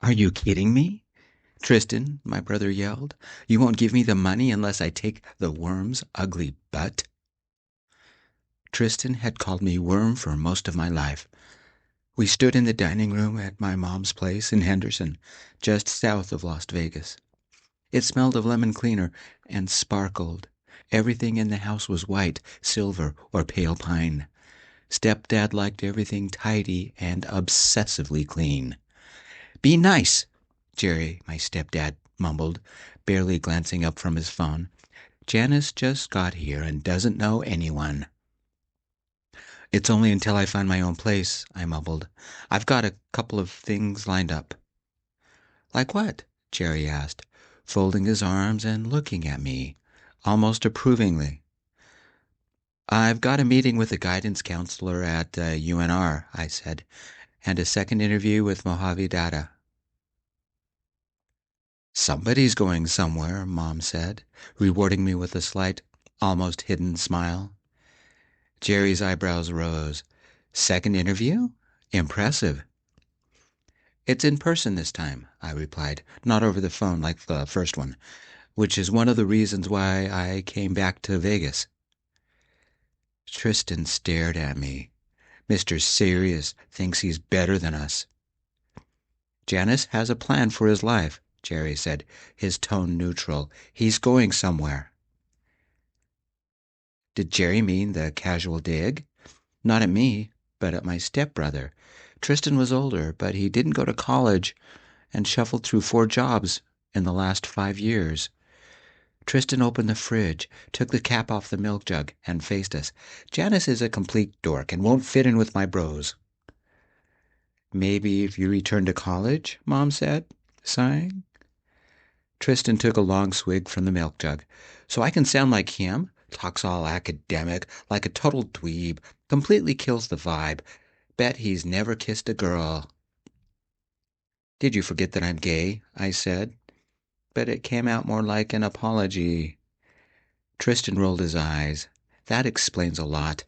Are you kidding me? Tristan, my brother yelled. You won't give me the money unless I take the worm's ugly butt? Tristan had called me worm for most of my life. We stood in the dining room at my mom's place in Henderson, just south of Las Vegas. It smelled of lemon cleaner and sparkled. Everything in the house was white, silver, or pale pine. Stepdad liked everything tidy and obsessively clean. Be nice, Jerry, my stepdad, mumbled, barely glancing up from his phone. Janis just got here and doesn't know anyone. It's only until I find my own place, I mumbled. I've got a couple of things lined up. Like what? Jerry asked, folding his arms and looking at me, almost approvingly. I've got a meeting with a guidance counselor at UNR, I said, and a second interview with Mojave Data. Somebody's going somewhere, Mom said, rewarding me with a slight, almost hidden smile. Jerry's eyebrows rose. Second interview? Impressive. It's in person this time, I replied, not over the phone like the first one, which is one of the reasons why I came back to Vegas. Tristan stared at me. Mr. Serious thinks he's better than us. Janis has a plan for his life, Jerry said, his tone neutral. He's going somewhere. Did Jerry mean the casual dig? Not at me, but at my stepbrother. Tristan was older, but he didn't go to college and shuffled through 4 jobs in the last 5 years. Tristan opened the fridge, took the cap off the milk jug, and faced us. Janis is a complete dork and won't fit in with my bros. Maybe if you return to college, Mom said, sighing. Tristan took a long swig from the milk jug. So I can sound like him? Talks all academic, like a total dweeb, completely kills the vibe. Bet he's never kissed a girl. Did you forget that I'm gay? I said, but it came out more like an apology. Tristan rolled his eyes. That explains a lot.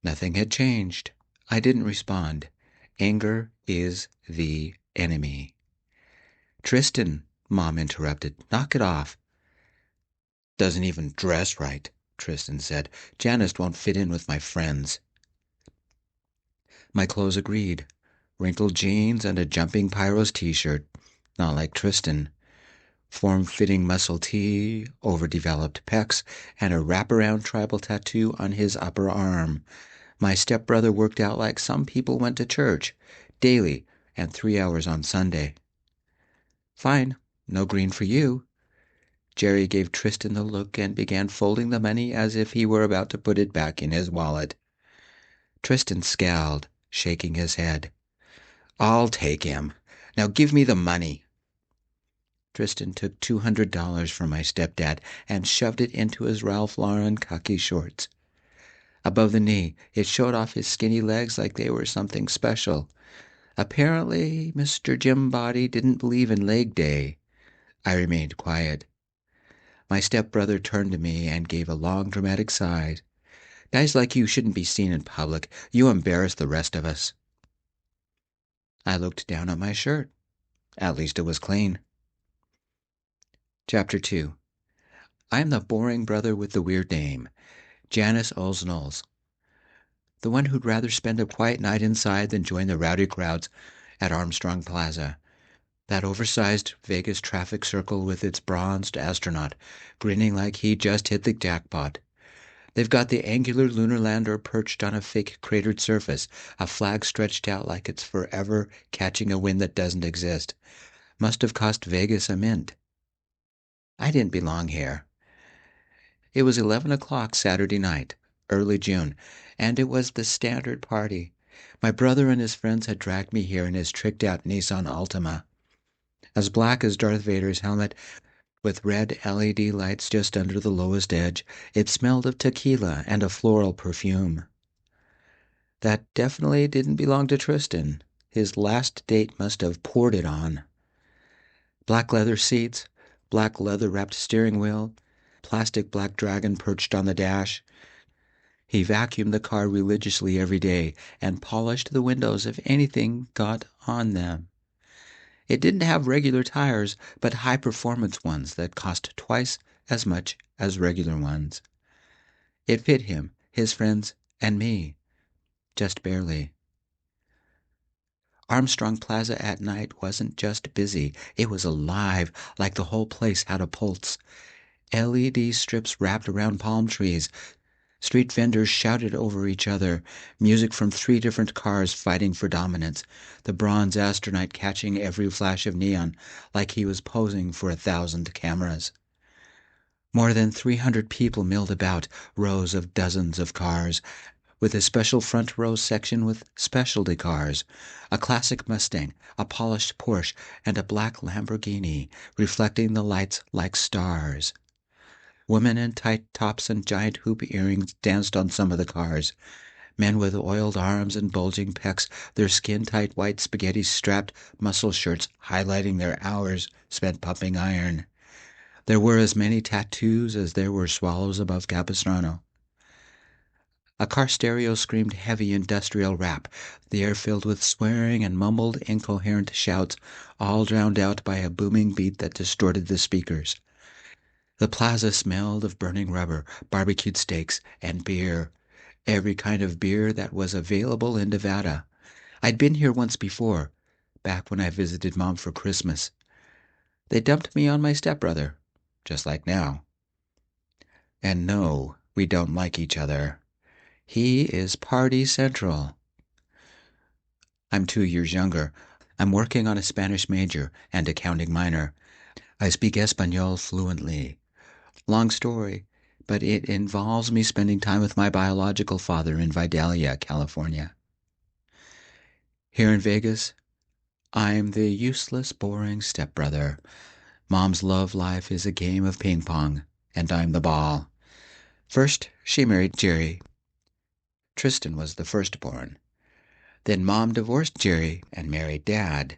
Nothing had changed. I didn't respond. Anger is the enemy. Tristan, Mom interrupted. Knock it off. Doesn't even dress right, Tristan said. Janis won't fit in with my friends. My clothes agreed. Wrinkled jeans and a Jumping Pyros t-shirt. Not like Tristan. Form-fitting muscle tee, overdeveloped pecs, and a wraparound tribal tattoo on his upper arm. My stepbrother worked out like some people went to church, daily, and 3 hours on Sunday. Fine, no green for you. Jerry gave Tristan the look and began folding the money as if he were about to put it back in his wallet. Tristan scowled, shaking his head. I'll take him. Now give me the money. Tristan took $200 from my stepdad and shoved it into his Ralph Lauren khaki shorts. Above the knee, it showed off his skinny legs like they were something special. Apparently, Mr. Jim Body didn't believe in leg day. I remained quiet. My stepbrother turned to me and gave a long, dramatic sigh. Guys like you shouldn't be seen in public. You embarrass the rest of us. I looked down at my shirt. At least it was clean. Chapter 2. I'm the boring brother with the weird name, Janis Olsnolls. The one who'd rather spend a quiet night inside than join the rowdy crowds at Armstrong Plaza. That oversized Vegas traffic circle with its bronzed astronaut, grinning like he just hit the jackpot. They've got the angular lunar lander perched on a fake cratered surface, a flag stretched out like it's forever catching a wind that doesn't exist. Must have cost Vegas a mint. I didn't belong here. It was 11 o'clock Saturday night, early June, and it was the standard party. My brother and his friends had dragged me here in his tricked-out Nissan Altima. As black as Darth Vader's helmet, with red LED lights just under the lowest edge, it smelled of tequila and a floral perfume. That definitely didn't belong to Tristan. His last date must have poured it on. Black leather seats, black leather-wrapped steering wheel, plastic black dragon perched on the dash. He vacuumed the car religiously every day and polished the windows if anything got on them. It didn't have regular tires, but high-performance ones that cost twice as much as regular ones. It fit him, his friends, and me, just barely. Armstrong Plaza at night wasn't just busy, it was alive, like the whole place had a pulse. LED strips wrapped around palm trees. Street vendors shouted over each other, music from 3 different cars fighting for dominance, the bronze astronaut catching every flash of neon like he was posing for 1,000 cameras. More than 300 people milled about, rows of dozens of cars, with a special front row section with specialty cars, a classic Mustang, a polished Porsche, and a black Lamborghini, reflecting the lights like stars. Women in tight tops and giant hoop earrings danced on some of the cars. Men with oiled arms and bulging pecs, their skin-tight white spaghetti-strapped muscle shirts highlighting their hours spent pumping iron. There were as many tattoos as there were swallows above Capistrano. A car stereo screamed heavy industrial rap, the air filled with swearing and mumbled incoherent shouts, all drowned out by a booming beat that distorted the speakers. The plaza smelled of burning rubber, barbecued steaks, and beer. Every kind of beer that was available in Nevada. I'd been here once before, back when I visited Mom for Christmas. They dumped me on my stepbrother, just like now. And no, we don't like each other. He is party central. I'm 2 years younger. I'm working on a Spanish major and accounting minor. I speak Espanol fluently. Long story, but it involves me spending time with my biological father in Vidalia, California. Here in Vegas, I'm the useless, boring stepbrother. Mom's love life is a game of ping pong, and I'm the ball. First, she married Jerry. Tristan was the firstborn. Then Mom divorced Jerry and married Dad.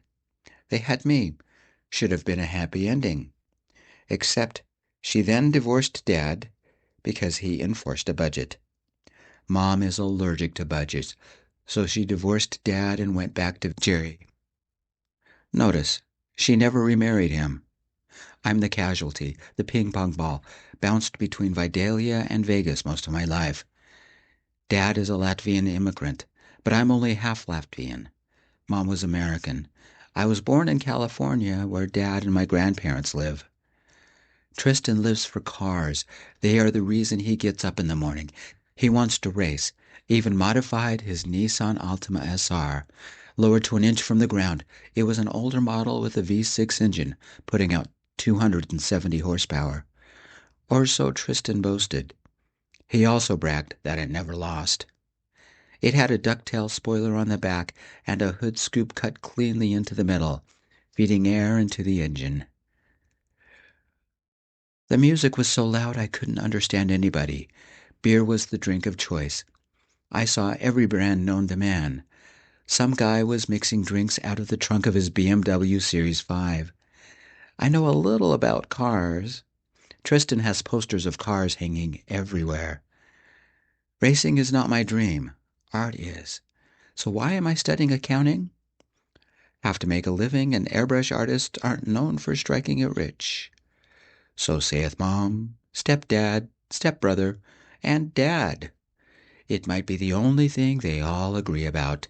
They had me. Should have been a happy ending. Except she then divorced Dad because he enforced a budget. Mom is allergic to budgets, so she divorced Dad and went back to Jerry. Notice, she never remarried him. I'm the casualty, the ping pong ball, bounced between Vidalia and Vegas most of my life. Dad is a Latvian immigrant, but I'm only half Latvian. Mom was American. I was born in California, where Dad and my grandparents live. Tristan lives for cars. They are the reason he gets up in the morning. He wants to race, even modified his Nissan Altima SR. Lowered to an inch from the ground, it was an older model with a V6 engine, putting out 270 horsepower. Or so Tristan boasted. He also bragged that it never lost. It had a ducktail spoiler on the back and a hood scoop cut cleanly into the middle, feeding air into the engine. The music was so loud I couldn't understand anybody. Beer was the drink of choice. I saw every brand known to man. Some guy was mixing drinks out of the trunk of his BMW Series 5. I know a little about cars. Tristan has posters of cars hanging everywhere. Racing is not my dream. Art is. So why am I studying accounting? Have to make a living, and airbrush artists aren't known for striking it rich. So saith Mom, stepdad, stepbrother, and Dad. It might be the only thing they all agree about.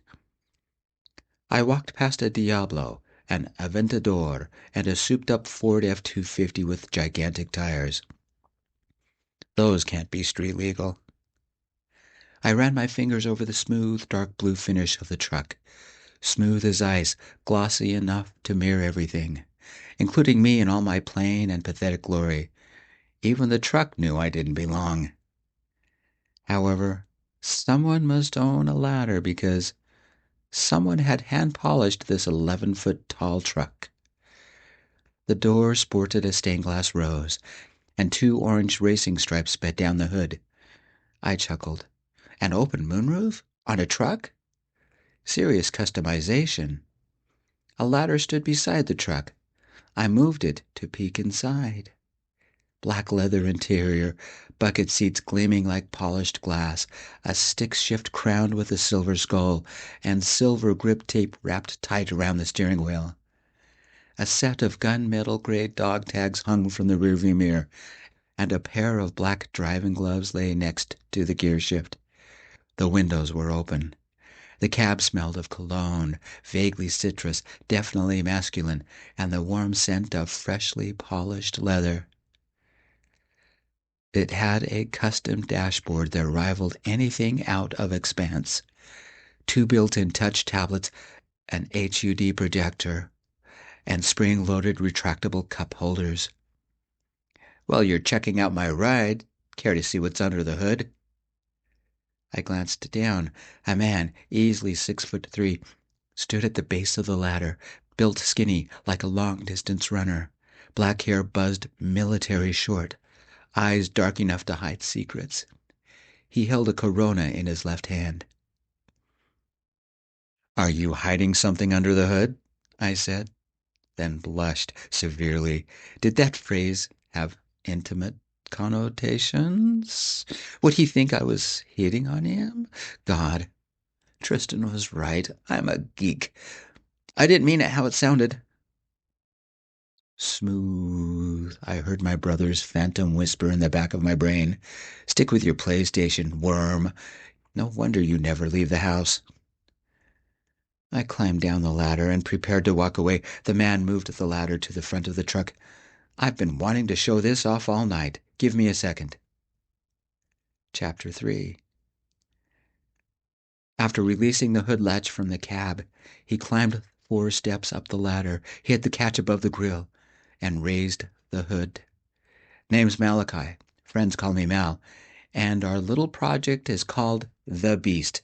I walked past a Diablo, an Aventador, and a souped-up Ford F-250 with gigantic tires. Those can't be street legal. I ran my fingers over the smooth, dark blue finish of the truck. Smooth as ice, glossy enough to mirror everything, including me in all my plain and pathetic glory. Even the truck knew I didn't belong. However, someone must own a ladder because someone had hand-polished this 11-foot tall truck. The door sported a stained glass rose, and 2 orange racing stripes sped down the hood. I chuckled. An open moonroof? On a truck? Serious customization. A ladder stood beside the truck. I moved it to peek inside. Black leather interior, bucket seats gleaming like polished glass, a stick shift crowned with a silver skull, and silver grip tape wrapped tight around the steering wheel. A set of gunmetal-grade dog tags hung from the rearview mirror, and a pair of black driving gloves lay next to the gear shift. The windows were open. The cab smelled of cologne, vaguely citrus, definitely masculine, and the warm scent of freshly polished leather. It had a custom dashboard that rivaled anything out of Expanse. 2 built-in touch tablets, an HUD projector, and spring-loaded retractable cup holders. "Well, you're checking out my ride. Care to see what's under the hood?" I glanced down. A man, easily 6'3", stood at the base of the ladder, built skinny like a long-distance runner. Black hair buzzed military short, eyes dark enough to hide secrets. He held a Corona in his left hand. "Are you hiding something under the hood?" I said, then blushed severely. Did that phrase have intimate connotations? Would he think I was hitting on him? God, Tristan was right. I'm a geek. I didn't mean it how it sounded. "Smooth," I heard my brother's phantom whisper in the back of my brain. "Stick with your PlayStation, worm. No wonder you never leave the house." I climbed down the ladder and prepared to walk away. The man moved the ladder to the front of the truck. "I've been wanting to show this off all night. Give me a second." Chapter 3. After releasing the hood latch from the cab, he climbed 4 steps up the ladder, hit the catch above the grill, and raised the hood. "Name's Malachi. Friends call me Mal. And our little project is called The Beast.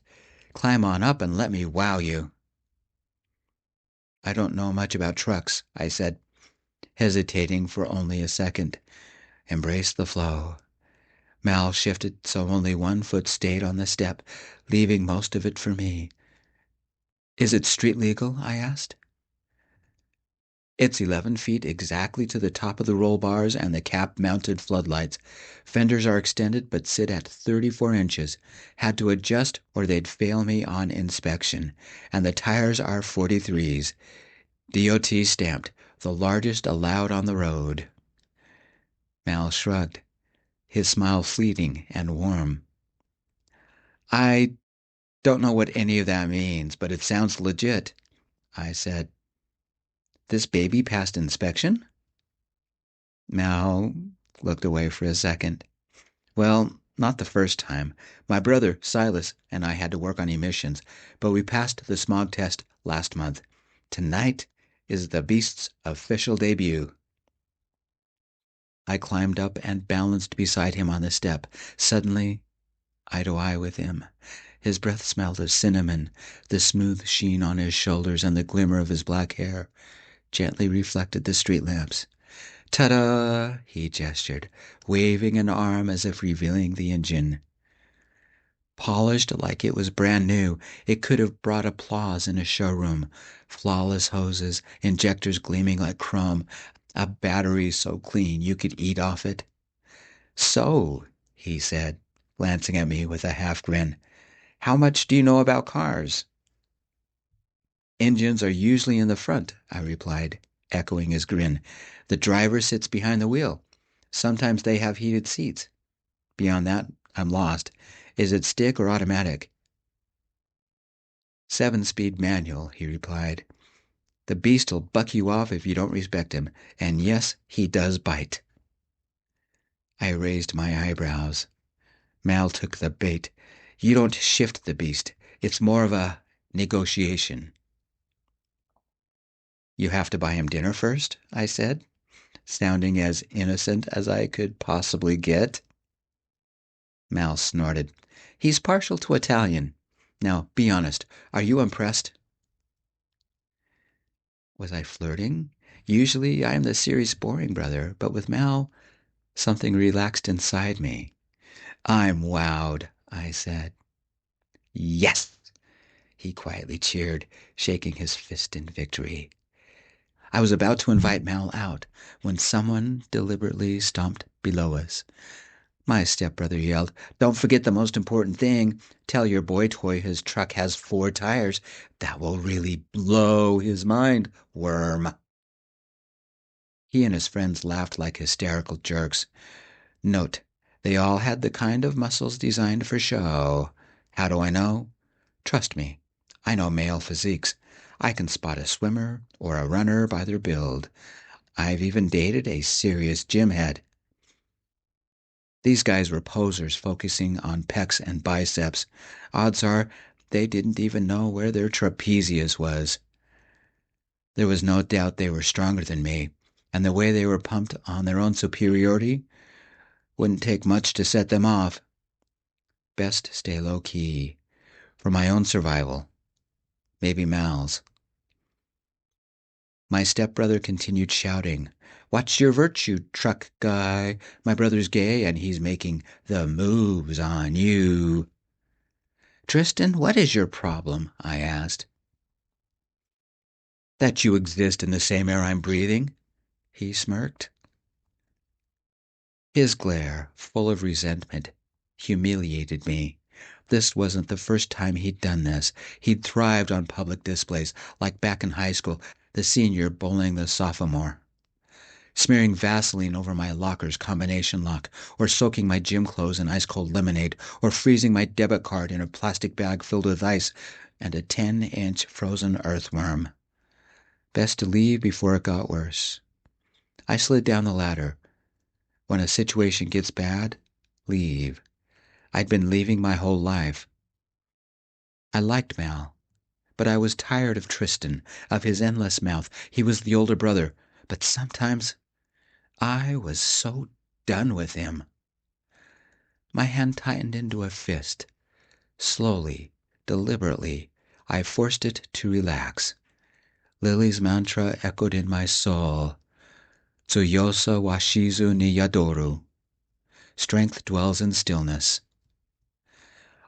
Climb on up and let me wow you." "I don't know much about trucks," I said, hesitating for only a second. "Embrace the flow." Mal shifted so only one foot stayed on the step, leaving most of it for me. "Is it street legal?" I asked. "It's 11 feet exactly to the top of the roll bars and the cap-mounted floodlights. Fenders are extended but sit at 34 inches. Had to adjust or they'd fail me on inspection. And the tires are 43s. DOT stamped, the largest allowed on the road." Mal shrugged, his smile fleeting and warm. "I don't know what any of that means, but it sounds legit," I said. "This baby passed inspection?" Mal looked away for a second. "Well, not the first time. My brother, Silas, and I had to work on emissions, but we passed the smog test last month. Tonight is the Beast's official debut." I climbed up and balanced beside him on the step, suddenly eye to eye with him. His breath smelled of cinnamon, the smooth sheen on his shoulders and the glimmer of his black hair gently reflected the street lamps. "Ta-da!" he gestured, waving an arm as if revealing the engine. Polished like it was brand new, it could have brought applause in a showroom. Flawless hoses, injectors gleaming like chrome, a battery so clean you could eat off it. "So," he said, glancing at me with a half grin, "how much do you know about cars?" "Engines are usually in the front," I replied, echoing his grin. "The driver sits behind the wheel. Sometimes they have heated seats. Beyond that, I'm lost. Is it stick or automatic?" "7-speed manual," he replied. "The beast'll buck you off if you don't respect him. And yes, he does bite." I raised my eyebrows. Mal took the bait. "You don't shift the beast. It's more of a negotiation." "You have to buy him dinner first?" I said, sounding as innocent as I could possibly get. Mal snorted. "He's partial to Italian. Now, be honest. Are you impressed?" Was I flirting? Usually I am the serious, boring brother, but with Mal, something relaxed inside me. "I'm wowed," I said. "Yes!" he quietly cheered, shaking his fist in victory. I was about to invite Mal out when someone deliberately stomped below us. My stepbrother yelled, "Don't forget the most important thing. Tell your boy toy his truck has 4 tires. That will really blow his mind, worm." He and his friends laughed like hysterical jerks. Note, they all had the kind of muscles designed for show. How do I know? Trust me, I know male physiques. I can spot a swimmer or a runner by their build. I've even dated a serious gym head. These guys were posers focusing on pecs and biceps. Odds are they didn't even know where their trapezius was. There was no doubt they were stronger than me, and the way they were pumped on their own superiority wouldn't take much to set them off. Best stay low key. For my own survival. Maybe Mal's. My stepbrother continued shouting, "What's your virtue, truck guy? My brother's gay and he's making the moves on you." "Tristan, what is your problem?" I asked. "That you exist in the same air I'm breathing," he smirked. His glare, full of resentment, humiliated me. This wasn't the first time he'd done this. He'd thrived on public displays, like back in high school, the senior bullying the sophomore. Smearing Vaseline over my locker's combination lock, or soaking my gym clothes in ice-cold lemonade, or freezing my debit card in a plastic bag filled with ice and a 10-inch frozen earthworm. Best to leave before it got worse. I slid down the ladder. When a situation gets bad, leave. I'd been leaving my whole life. I liked Mal, but I was tired of Tristan, of his endless mouth. He was the older brother, but sometimes I was so done with him. My hand tightened into a fist. Slowly, deliberately, I forced it to relax. Lily's mantra echoed in my soul. Tsuyosa washizu ni yadoru. Strength dwells in stillness.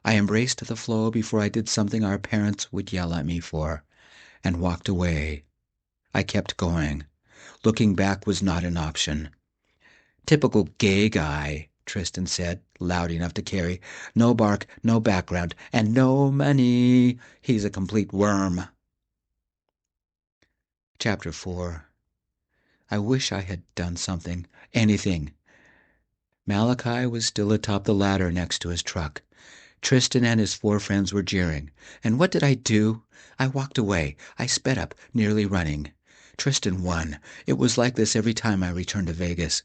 I embraced the flow before I did something our parents would yell at me for, and walked away. I kept going. Looking back was not an option. "Typical gay guy," Tristan said, loud enough to carry. "No bark, no background, and no money. He's a complete worm." Chapter 4. I wish I had done something. Anything. Malachi was still atop the ladder next to his truck. Tristan and his 4 friends were jeering. And what did I do? I walked away. I sped up, nearly running. Tristan won. It was like this every time I returned to Vegas.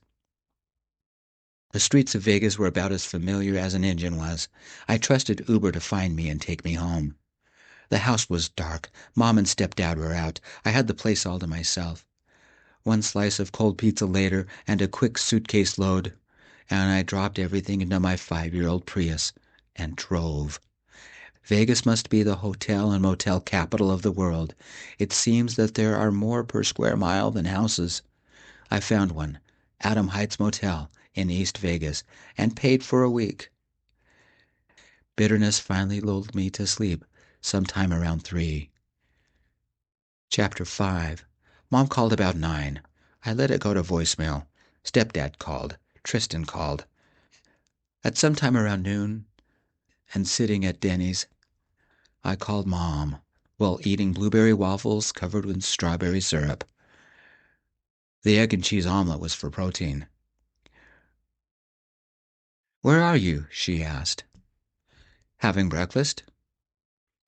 The streets of Vegas were about as familiar as an engine was. I trusted Uber to find me and take me home. The house was dark. Mom and stepdad were out. I had the place all to myself. One slice of cold pizza later and a quick suitcase load, and I dropped everything into my 5-year-old Prius and drove. Vegas must be the hotel and motel capital of the world. It seems that there are more per square mile than houses. I found one, Adam Heights Motel, in East Vegas, and paid for a week. Bitterness finally lulled me to sleep, sometime around 3. Chapter 5. Mom called about 9. I let it go to voicemail. Stepdad called. Tristan called. At some time around noon, and sitting at Denny's, I called Mom, while eating blueberry waffles covered with strawberry syrup. The egg and cheese omelet was for protein. "Where are you?" she asked. "Having breakfast."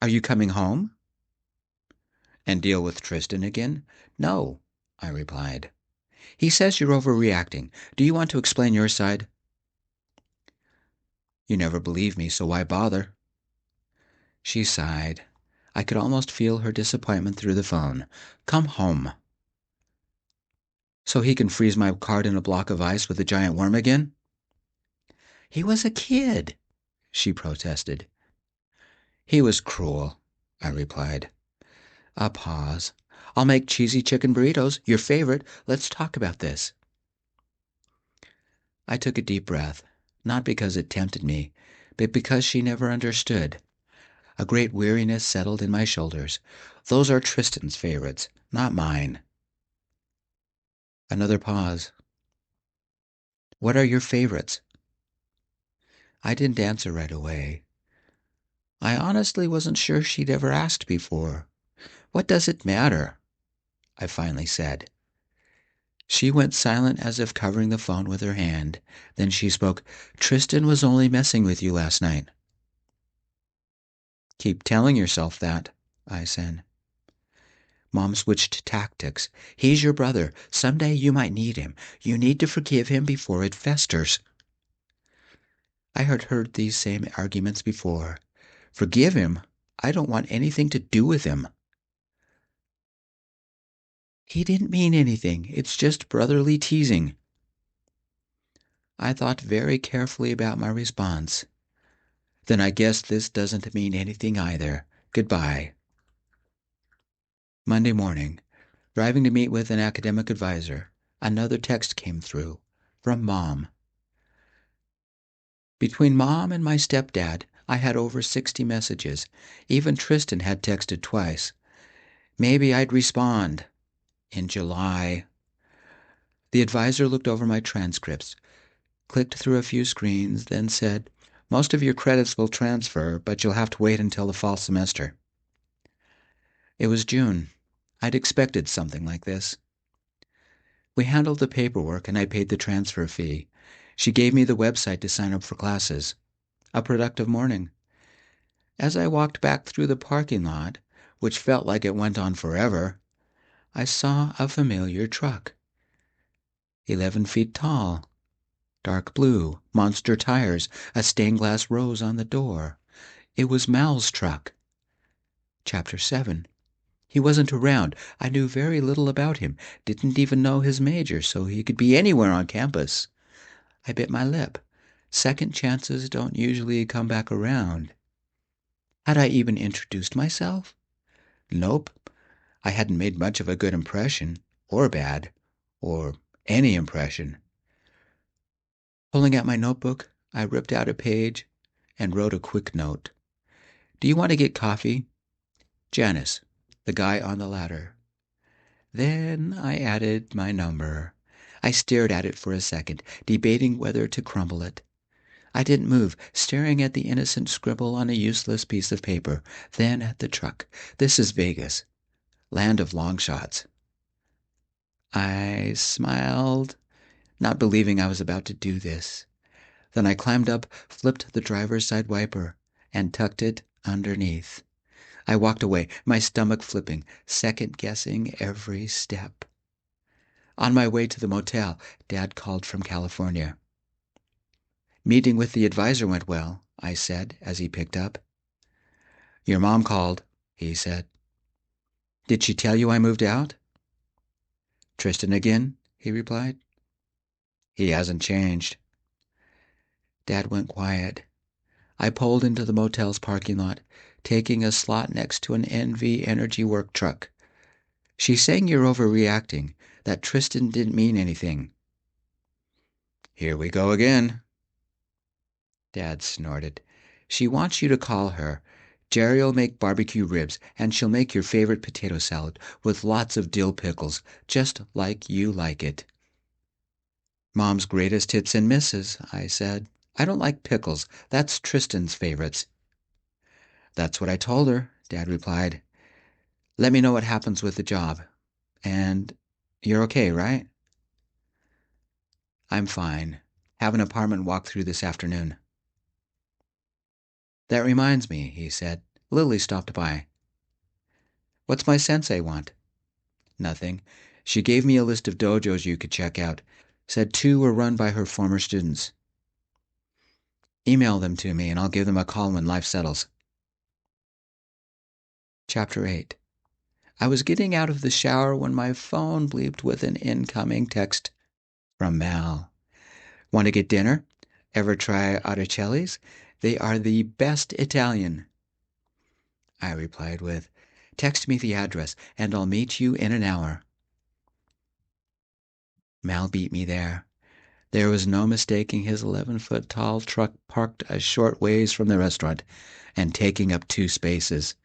"Are you coming home?" "And deal with Tristan again?" "No," I replied. "He says you're overreacting. Do you want to explain your side?" "You never believe me, so why bother?" She sighed. I could almost feel her disappointment through the phone. "Come home." "So he can freeze my card in a block of ice with a giant worm again?" "He was a kid," she protested. "He was cruel," I replied. A pause. "I'll make cheesy chicken burritos, your favorite. Let's talk about this." I took a deep breath, not because it tempted me, but because she never understood. A great weariness settled in my shoulders. Those are Tristan's favorites, not mine. Another pause. "What are your favorites?" I didn't answer right away. I honestly wasn't sure she'd ever asked before. "What does it matter?" I finally said. She went silent as if covering the phone with her hand. Then she spoke. Tristan was only messing with you last night. Keep telling yourself that, I said. Mom switched tactics. He's your brother. Someday you might need him. You need to forgive him before it festers. I had heard these same arguments before. Forgive him? I don't want anything to do with him. He didn't mean anything. It's just brotherly teasing. I thought very carefully about my response. Then I guess this doesn't mean anything either. Goodbye. Monday morning, driving to meet with an academic advisor, another text came through from Mom. Between Mom and my stepdad, I had over 60 messages. Even Tristan had texted twice. Maybe I'd respond. In July. The advisor looked over my transcripts, clicked through a few screens, then said, most of your credits will transfer, but you'll have to wait until the fall semester. It was June. I'd expected something like this. We handled the paperwork and I paid the transfer fee. She gave me the website to sign up for classes. A productive morning. As I walked back through the parking lot, which felt like it went on forever, I saw a familiar truck. 11 feet tall. Dark blue, monster tires, a stained glass rose on the door. It was Mal's truck. Chapter 7. He wasn't around. I knew very little about him, didn't even know his major, so he could be anywhere on campus. I bit my lip. Second chances don't usually come back around. Had I even introduced myself? Nope. I hadn't made much of a good impression, or bad, or any impression. Pulling out my notebook, I ripped out a page and wrote a quick note. Do you want to get coffee? Janis, the guy on the ladder. Then I added my number. I stared at it for a second, debating whether to crumble it. I didn't move, staring at the innocent scribble on a useless piece of paper, then at the truck. This is Vegas, land of long shots. I smiled, not believing I was about to do this. Then I climbed up, flipped the driver's side wiper, and tucked it underneath. I walked away, my stomach flipping, second-guessing every step. On my way to the motel, Dad called from California. Meeting with the advisor went well, I said as he picked up. Your mom called, he said. Did she tell you I moved out? Tristan again, he replied. He hasn't changed. Dad went quiet. I pulled into the motel's parking lot, taking a slot next to an NV Energy work truck. She's saying you're overreacting, that Tristan didn't mean anything. Here we go again. Dad snorted. She wants you to call her. Jerry'll make barbecue ribs, and she'll make your favorite potato salad with lots of dill pickles, just like you like it. Mom's greatest hits and misses, I said. I don't like pickles. That's Tristan's favorites. That's what I told her, Dad replied. Let me know what happens with the job. And you're okay, right? I'm fine. Have an apartment walkthrough this afternoon. That reminds me, he said. Lily stopped by. What's my sensei want? Nothing. She gave me a list of dojos you could check out. Said 2 were run by her former students. Email them to me and I'll give them a call when life settles. Chapter 8. I was getting out of the shower when my phone bleeped with an incoming text from Mal. Want to get dinner? Ever try articellis? They are the best Italian. I replied with, text me the address and I'll meet you in an hour. Mal beat me there. There was no mistaking his 11-foot-tall truck parked a short ways from the restaurant and taking up 2 spaces.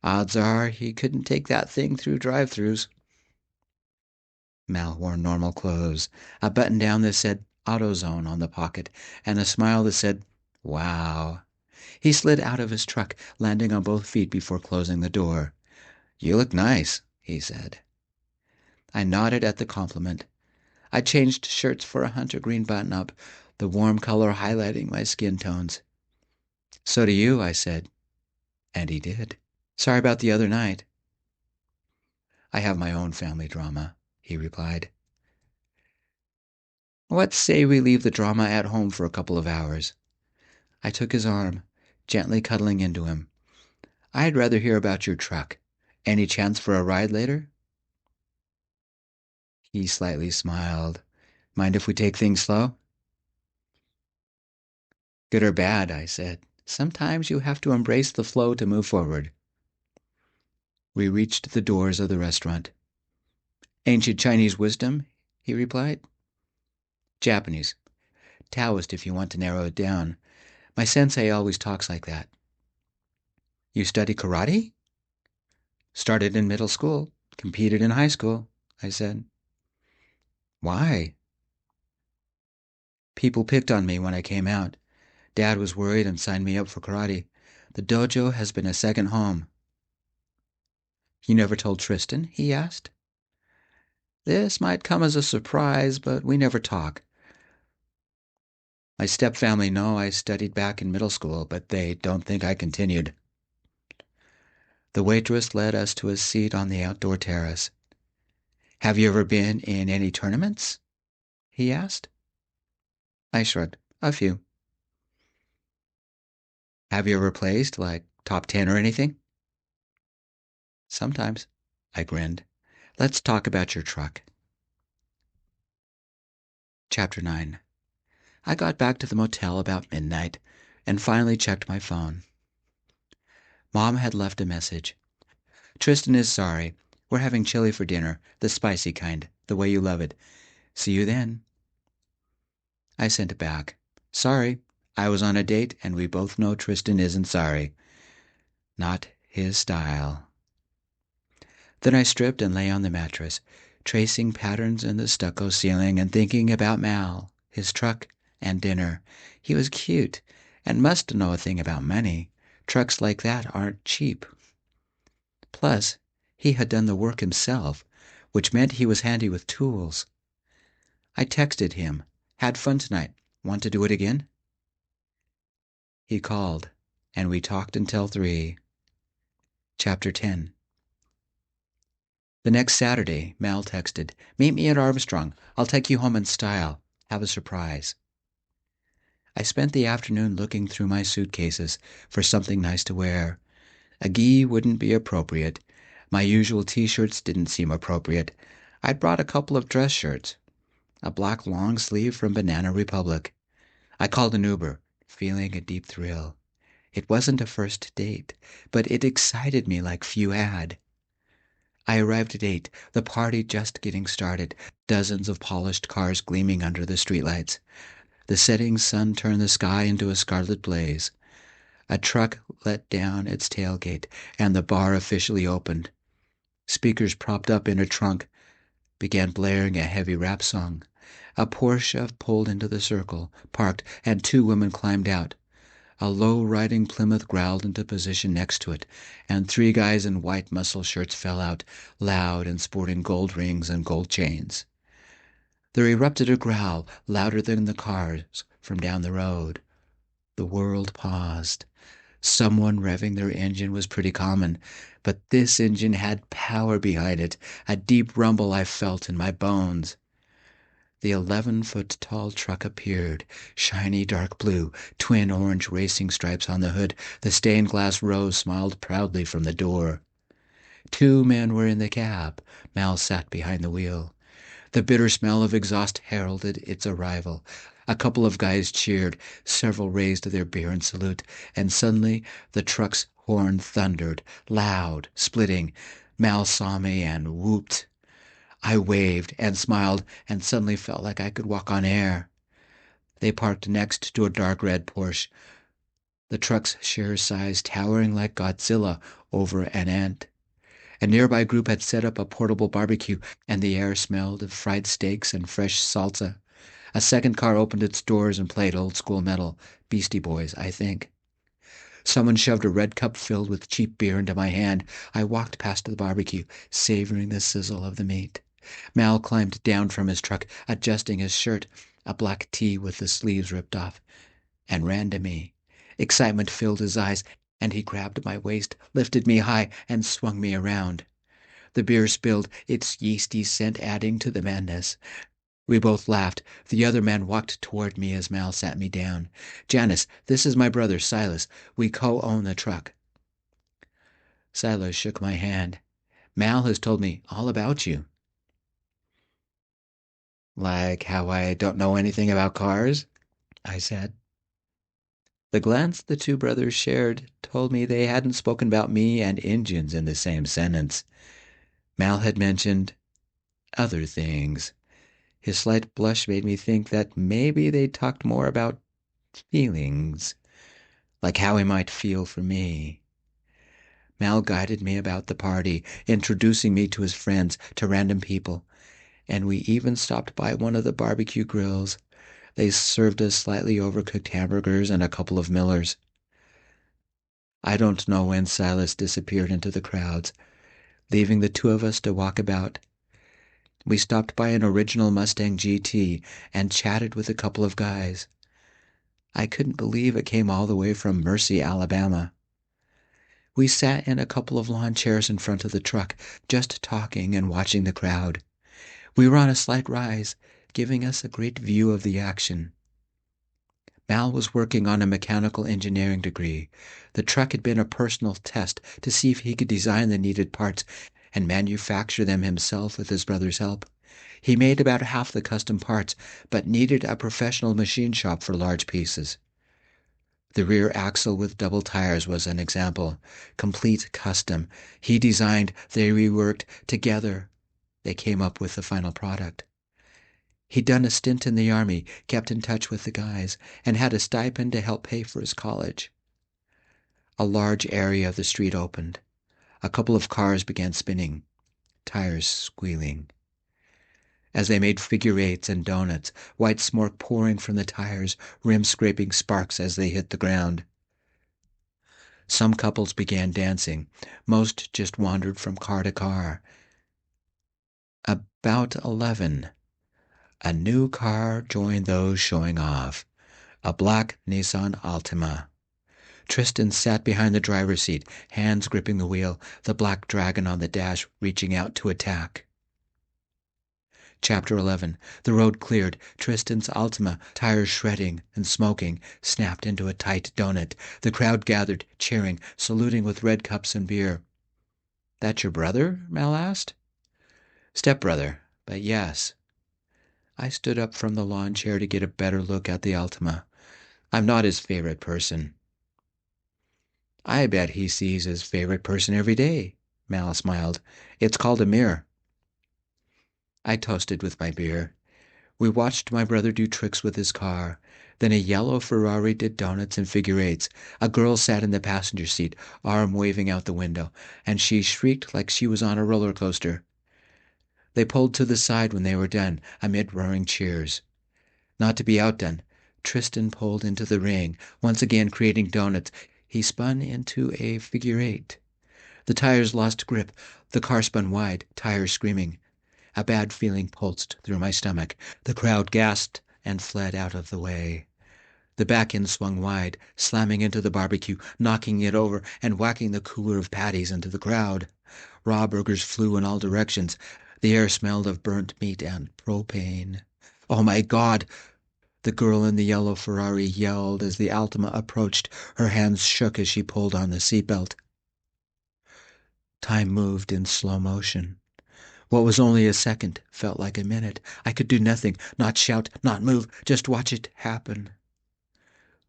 Odds are he couldn't take that thing through drive-thrus. Mal wore normal clothes, a button-down that said AutoZone on the pocket, and a smile that said, wow. He slid out of his truck, landing on both feet before closing the door. You look nice, he said. I nodded at the compliment. I changed shirts for a hunter green button-up, the warm color highlighting my skin tones. "So do you," I said, and he did. "Sorry about the other night." "I have my own family drama," he replied. "Let's say we leave the drama at home for a couple of hours." I took his arm, gently cuddling into him. "I'd rather hear about your truck. Any chance for a ride later?" He slightly smiled. "Mind if we take things slow?" "Good or bad," I said. "Sometimes you have to embrace the flow to move forward." We reached the doors of the restaurant. "Ancient Chinese wisdom?" he replied. "Japanese. Taoist if you want to narrow it down. My sensei always talks like that." "You study karate?" "Started in middle school, competed in high school," I said. "Why?" "People picked on me when I came out. Dad was worried and signed me up for karate. The dojo has been a second home." "You never told Tristan?" he asked. "This might come as a surprise, but we never talk. My stepfamily know I studied back in middle school, but they don't think I continued." The waitress led us to a seat on the outdoor terrace. "Have you ever been in any tournaments?" he asked. I shrugged. "A few." "Have you ever placed, like top 10 or anything?" "Sometimes." I grinned. "Let's talk about your truck." Chapter 9. I got back to the motel about midnight and finally checked my phone. Mom had left a message. "Tristan is sorry. We're having chili for dinner, the spicy kind, the way you love it. See you then." I sent it back. "Sorry. I was on a date, and we both know Tristan isn't sorry. Not his style." Then I stripped and lay on the mattress, tracing patterns in the stucco ceiling and thinking about Mal, his truck, and dinner. He was cute, and must know a thing about money. Trucks like that aren't cheap. Plus, he had done the work himself, which meant he was handy with tools. I texted him, "Had fun tonight. Want to do it again?" He called, and we talked until 3. Chapter 10. The next Saturday, Mal texted, "Meet me at Armstrong. I'll take you home in style. Have a surprise." I spent the afternoon looking through my suitcases for something nice to wear. A gi wouldn't be appropriate. My usual t-shirts didn't seem appropriate. I'd brought a couple of dress shirts. A black long sleeve from Banana Republic. I called an Uber, feeling a deep thrill. It wasn't a first date, but it excited me like few had. I arrived at 8, the party just getting started, dozens of polished cars gleaming under the streetlights. The setting sun turned the sky into a scarlet blaze. A truck let down its tailgate, and the bar officially opened. Speakers propped up in a trunk began blaring a heavy rap song. A Porsche pulled into the circle, parked, and 2 women climbed out. A low-riding Plymouth growled into position next to it, and 3 guys in white muscle shirts fell out, loud and sporting gold rings and gold chains. There erupted a growl, louder than the cars, from down the road. The world paused. Someone revving their engine was pretty common, but this engine had power behind it, a deep rumble I felt in my bones. The 11-foot-tall truck appeared, shiny dark blue, twin orange racing stripes on the hood. The stained glass rose smiled proudly from the door. 2 men were in the cab. Mal sat behind the wheel. The bitter smell of exhaust heralded its arrival. A couple of guys cheered, several raised their beer in salute, and suddenly the truck's horn thundered, loud, splitting. Mal saw me and whooped. I waved and smiled and suddenly felt like I could walk on air. They parked next to a dark red Porsche, the truck's sheer size towering like Godzilla over an ant. A nearby group had set up a portable barbecue, and the air smelled of fried steaks and fresh salsa. A second car opened its doors and played old-school metal, Beastie Boys, I think. Someone shoved a red cup filled with cheap beer into my hand. I walked past the barbecue, savoring the sizzle of the meat. Mal climbed down from his truck, adjusting his shirt, a black tee with the sleeves ripped off, and ran to me. Excitement filled his eyes, and he grabbed my waist, lifted me high, and swung me around. The beer spilled, its yeasty scent adding to the madness. We both laughed. The other man walked toward me as Mal sat me down. "Janis, this is my brother, Silas. We co-own the truck." Silas shook my hand. "Mal has told me all about you." "Like how I don't know anything about cars?" I said. The glance the two brothers shared told me they hadn't spoken about me and engines in the same sentence. Mal had mentioned other things. His slight blush made me think that maybe they talked more about feelings, like how he might feel for me. Mal guided me about the party, introducing me to his friends, to random people, and we even stopped by one of the barbecue grills. They served us slightly overcooked hamburgers and a couple of Millers. I don't know when Silas disappeared into the crowds, leaving the two of us to walk about. We stopped by an original Mustang GT and chatted with a couple of guys. I couldn't believe it came all the way from Mercy, Alabama. We sat in a couple of lawn chairs in front of the truck, just talking and watching the crowd. We were on a slight rise, giving us a great view of the action. Mal was working on a mechanical engineering degree. The truck had been a personal test to see if he could design the needed parts and manufacture them himself with his brother's help. He made about half the custom parts, but needed a professional machine shop for large pieces. The rear axle with double tires was an example. Complete custom. He designed, they reworked, together they came up with the final product. He'd done a stint in the Army, kept in touch with the guys, and had a stipend to help pay for his college. A large area of the street opened. A couple of cars began spinning, tires squealing. As they made figure eights and donuts, white smoke pouring from the tires, rims scraping sparks as they hit the ground. Some couples began dancing. Most just wandered from car to car. About 11, a new car joined those showing off. A black Nissan Altima. Tristan sat behind the driver's seat, hands gripping the wheel, the black dragon on the dash reaching out to attack. Chapter 11. The road cleared. Tristan's Altima, tires shredding and smoking, snapped into a tight donut. The crowd gathered, cheering, saluting with red cups and beer. "That your brother?" Mal asked. "Stepbrother, but yes." I stood up from the lawn chair to get a better look at the Altima. I'm not his favorite person. "I bet he sees his favorite person every day," Mal smiled. "It's called a mirror." I toasted with my beer. We watched my brother do tricks with his car. Then a yellow Ferrari did donuts and figure eights. A girl sat in the passenger seat, arm waving out the window, and she shrieked like she was on a roller coaster. They pulled to the side when they were done, amid roaring cheers. Not to be outdone, Tristan pulled into the ring, once again creating donuts. He spun into a figure eight. The tires lost grip. The car spun wide, tires screaming. A bad feeling pulsed through my stomach. The crowd gasped and fled out of the way. The back end swung wide, slamming into the barbecue, knocking it over and whacking the cooler of patties into the crowd. Raw burgers flew in all directions. The air smelled of burnt meat and propane. "Oh my God!" The girl in the yellow Ferrari yelled as the Altima approached. Her hands shook as she pulled on the seatbelt. Time moved in slow motion. What was only a second felt like a minute. I could do nothing, not shout, not move, just watch it happen.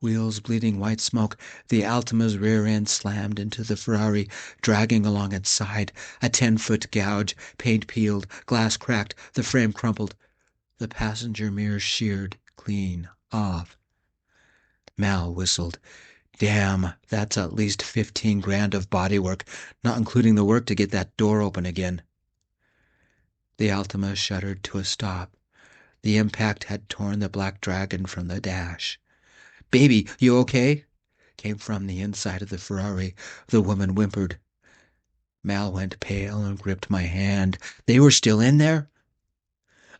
Wheels bleeding white smoke, the Altima's rear end slammed into the Ferrari, dragging along its side. A 10-foot gouge, paint peeled, glass cracked, the frame crumpled. The passenger mirror sheared clean off. Mal whistled. "Damn, that's at least 15 grand of bodywork, not including the work to get that door open again." The Altima shuddered to a stop. The impact had torn the black dragon from the dash. "Baby, you okay?" came from the inside of the Ferrari. The woman whimpered. Mal went pale and gripped my hand. "They were still in there?"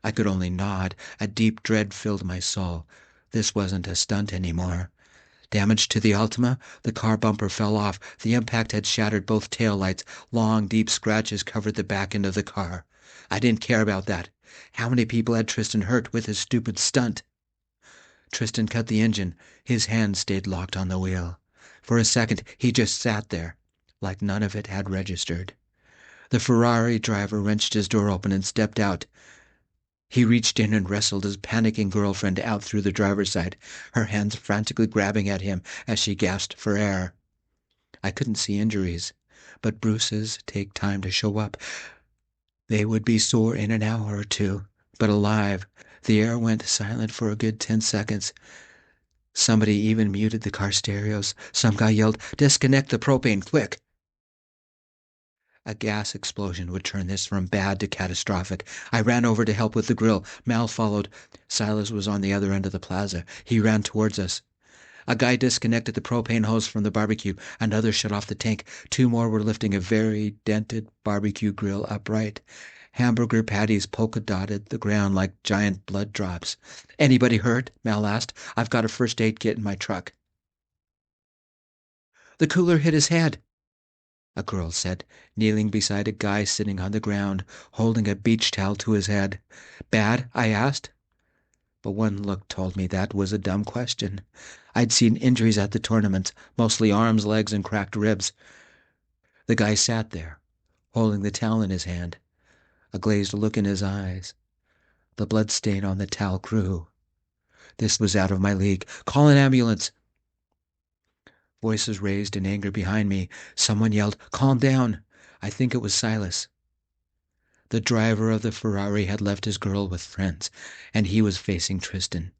I could only nod. A deep dread filled my soul. This wasn't a stunt anymore. Damage to the Altima? The car bumper fell off. The impact had shattered both taillights. Long, deep scratches covered the back end of the car. I didn't care about that. How many people had Tristan hurt with his stupid stunt? Tristan cut the engine. His hand stayed locked on the wheel. For a second, he just sat there, like none of it had registered. The Ferrari driver wrenched his door open and stepped out. He reached in and wrestled his panicking girlfriend out through the driver's side, her hands frantically grabbing at him as she gasped for air. I couldn't see injuries, but bruises take time to show up. They would be sore in an hour or two, but alive. The air went silent for a good 10 seconds. Somebody even muted the car stereos. Some guy yelled, "Disconnect the propane, quick!" A gas explosion would turn this from bad to catastrophic. I ran over to help with the grill. Mal followed. Silas was on the other end of the plaza. He ran towards us. A guy disconnected the propane hose from the barbecue. Another shut off the tank. 2 more were lifting a very dented barbecue grill upright. Hamburger patties polka-dotted the ground like giant blood drops. "Anybody hurt?" Mal asked. "I've got a first aid kit in my truck." "The cooler hit his head," a girl said, kneeling beside a guy sitting on the ground, holding a beach towel to his head. "Bad?" I asked. But one look told me that was a dumb question. I'd seen injuries at the tournaments, mostly arms, legs, and cracked ribs. The guy sat there, holding the towel in his hand, a glazed look in his eyes. The blood stain on the towel grew. This was out of my league. "Call an ambulance." Voices raised in anger behind me. Someone yelled, "Calm down." I think it was Silas. The driver of the Ferrari had left his girl with friends, and he was facing Tristan.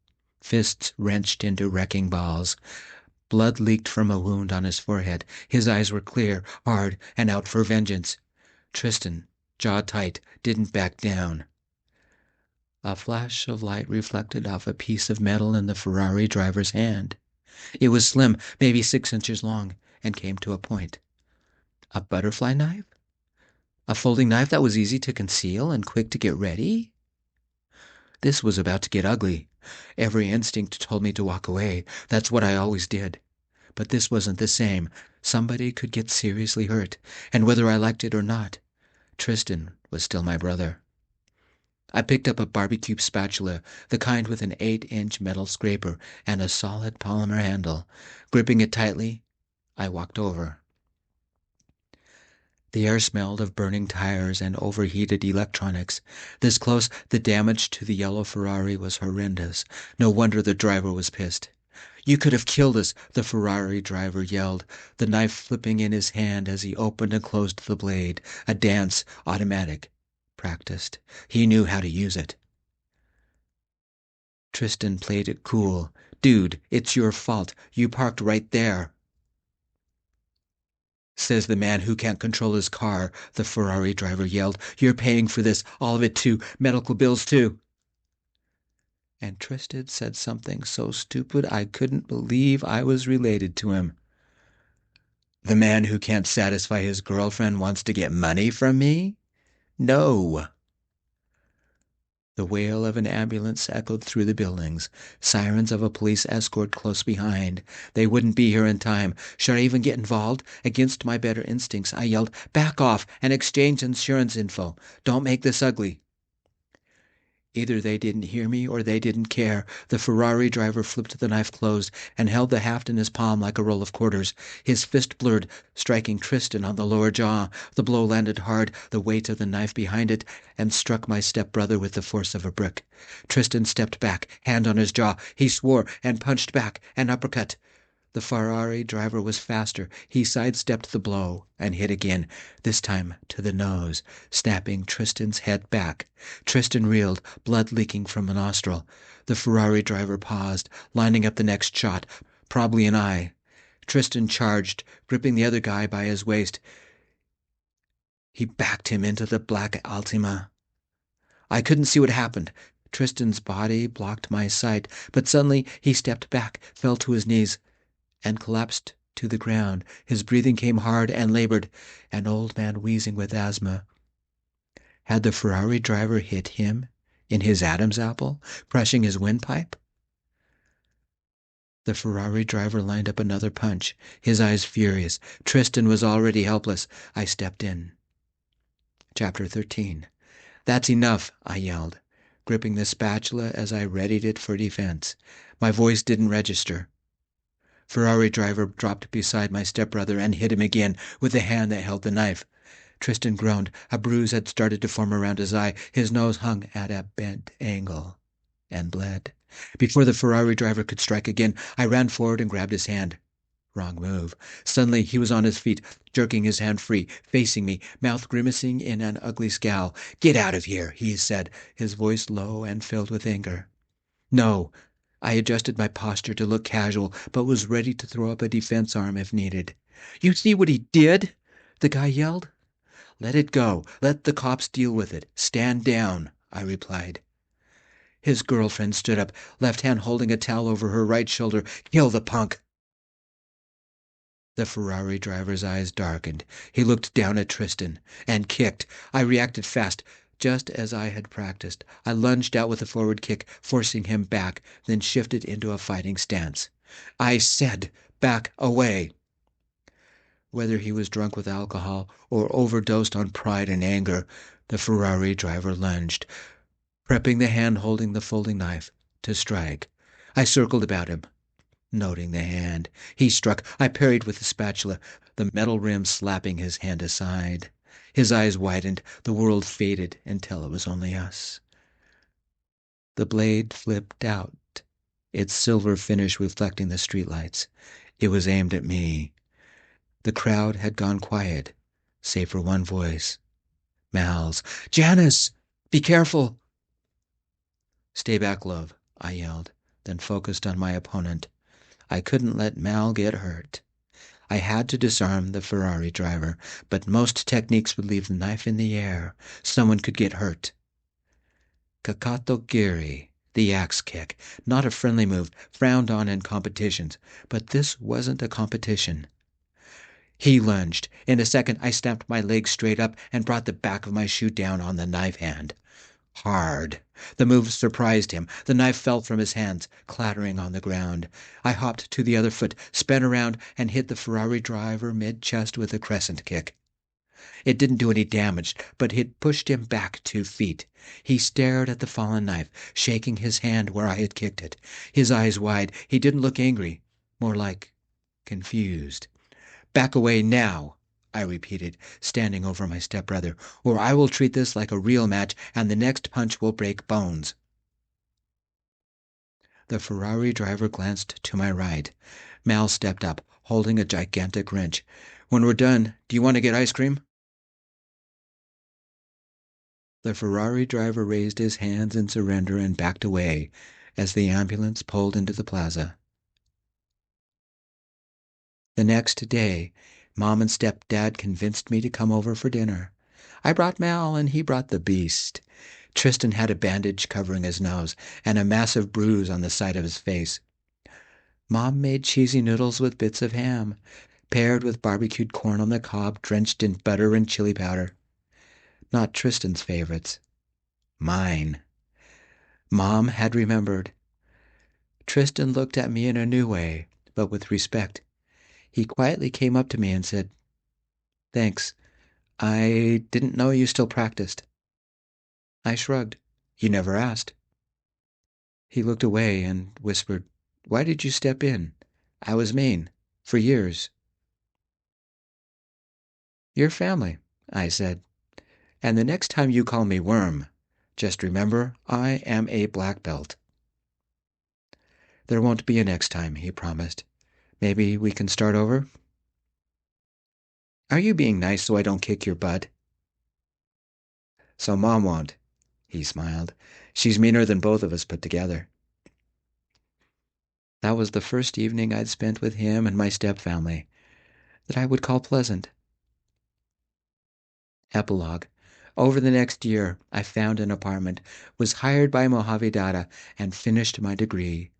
Fists wrenched into wrecking balls. Blood leaked from a wound on his forehead. His eyes were clear, hard, and out for vengeance. Tristan, jaw tight, didn't back down. A flash of light reflected off a piece of metal in the Ferrari driver's hand. It was slim, maybe 6 inches long, and came to a point. A butterfly knife? A folding knife that was easy to conceal and quick to get ready? This was about to get ugly. Every instinct told me to walk away. That's what I always did. But this wasn't the same. Somebody could get seriously hurt, and whether I liked it or not, Tristan was still my brother. I picked up a barbecue spatula, the kind with an 8-inch metal scraper and a solid polymer handle. Gripping it tightly, I walked over. The air smelled of burning tires and overheated electronics. This close, the damage to the yellow Ferrari was horrendous. No wonder the driver was pissed. "You could have killed us," the Ferrari driver yelled, the knife flipping in his hand as he opened and closed the blade. A dance, automatic. Practiced. He knew how to use it. Tristan played it cool. "Dude, it's your fault. You parked right there." "Says the man who can't control his car," the Ferrari driver yelled. "You're paying for this, all of it too. Medical bills too." And Tristan said something so stupid I couldn't believe I was related to him. "The man who can't satisfy his girlfriend wants to get money from me? No." The wail of an ambulance echoed through the buildings, sirens of a police escort close behind. They wouldn't be here in time. Should I even get involved? Against my better instincts, I yelled, "Back off and exchange insurance info. Don't make this ugly." Either they didn't hear me or they didn't care. The Ferrari driver flipped the knife closed and held the haft in his palm like a roll of quarters. His fist blurred, striking Tristan on the lower jaw. The blow landed hard, the weight of the knife behind it, and struck my stepbrother with the force of a brick. Tristan stepped back, hand on his jaw. He swore and punched back, an uppercut. The Ferrari driver was faster. He sidestepped the blow and hit again, this time to the nose, snapping Tristan's head back. Tristan reeled, blood leaking from a nostril. The Ferrari driver paused, lining up the next shot, probably an eye. Tristan charged, gripping the other guy by his waist. He backed him into the black Altima. I couldn't see what happened. Tristan's body blocked my sight, but suddenly he stepped back, fell to his knees, and collapsed to the ground. His breathing came hard and labored, an old man wheezing with asthma. Had the Ferrari driver hit him In his Adam's apple? Crushing his windpipe? The Ferrari driver lined up another punch, his eyes furious. Tristan was already helpless. I stepped in. Chapter 13. That's enough, I yelled, gripping the spatula as I readied it for defense. My voice didn't register. Ferrari driver dropped beside my stepbrother and hit him again with the hand that held the knife. Tristan groaned. A bruise had started to form around his eye. His nose hung at a bent angle and bled. Before the Ferrari driver could strike again, I ran forward and grabbed his hand. Wrong move. Suddenly he was on his feet, jerking his hand free, facing me, mouth grimacing in an ugly scowl. "Get out of here," he said, his voice low and filled with anger. No. I adjusted my posture to look casual, but was ready to throw up a defense arm if needed. "You see what he did?" the guy yelled. "Let it go. Let the cops deal with it. Stand down," I replied. His girlfriend stood up, left hand holding a towel over her right shoulder. "Kill the punk." The Ferrari driver's eyes darkened. He looked down at Tristan and kicked. I reacted fast, just as I had practiced. I lunged out with a forward kick, forcing him back, then shifted into a fighting stance. I said, "Back away." Whether he was drunk with alcohol or overdosed on pride and anger, the Ferrari driver lunged, prepping the hand holding the folding knife to strike. I circled about him, noting the hand. He struck. I parried with the spatula, the metal rim slapping his hand aside. His eyes widened. The world faded until it was only us. The blade flipped out, its silver finish reflecting the streetlights. It was aimed at me. The crowd had gone quiet, save for one voice. Mal's. "Janis! Be careful!" "Stay back, love," I yelled, then focused on my opponent. I couldn't let Mal get hurt. I had to disarm the Ferrari driver, but most techniques would leave the knife in the air. Someone could get hurt. Kakato Giri, the axe kick, not a friendly move, frowned on in competitions, but this wasn't a competition. He lunged. In a second, I snapped my leg straight up and brought the back of my shoe down on the knife hand. Hard. The move surprised him. The knife fell from his hands, clattering on the ground. I hopped to the other foot, spun around, and hit the Ferrari driver mid-chest with a crescent kick. It didn't do any damage, but it pushed him back 2 feet. He stared at the fallen knife, shaking his hand where I had kicked it. His eyes wide. He didn't look angry, more like confused. "Back away now," I repeated, standing over my stepbrother, "or I will treat this like a real match, and the next punch will break bones." The Ferrari driver glanced to my right. Mal stepped up, holding a gigantic wrench. "When we're done, do you want to get ice cream?" The Ferrari driver raised his hands in surrender and backed away as the ambulance pulled into the plaza. The next day, Mom and Stepdad convinced me to come over for dinner. I brought Mal and he brought the beast. Tristan had a bandage covering his nose and a massive bruise on the side of his face. Mom made cheesy noodles with bits of ham, paired with barbecued corn on the cob drenched in butter and chili powder. Not Tristan's favorites. Mine. Mom had remembered. Tristan looked at me in a new way, but with respect. He quietly came up to me and said, "Thanks. I didn't know you still practiced." I shrugged. "You never asked." He looked away and whispered, "Why did you step in? I was mean. For years." "Your family," I said. "And the next time you call me Worm, just remember I am a black belt." "There won't be a next time," he promised. "Maybe we can start over?" "Are you being nice so I don't kick your butt?" "So Mom won't," he smiled. "She's meaner than both of us put together." That was the first evening I'd spent with him and my stepfamily that I would call pleasant. Epilogue. Over the next year, I found an apartment, was hired by Mojave Data, and finished my degree.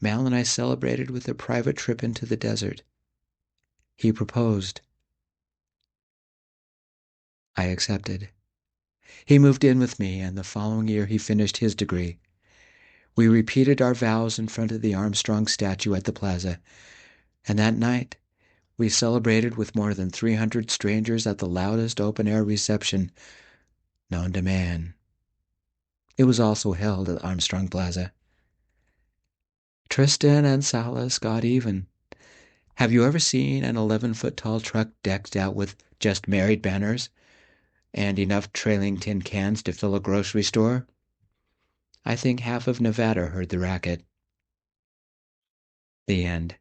Mal and I celebrated with a private trip into the desert. He proposed. I accepted. He moved in with me, and the following year he finished his degree. We repeated our vows in front of the Armstrong statue at the plaza, and that night we celebrated with more than 300 strangers at the loudest open-air reception known to man. It was also held at Armstrong Plaza. Tristan and Salas got even. Have you ever seen an 11-foot-tall truck decked out with just married banners and enough trailing tin cans to fill a grocery store? I think half of Nevada heard the racket. The end.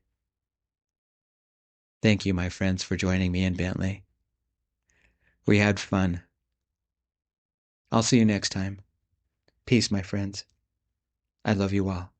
Thank you, my friends, for joining me in Bentley. We had fun. I'll see you next time. Peace, my friends. I love you all.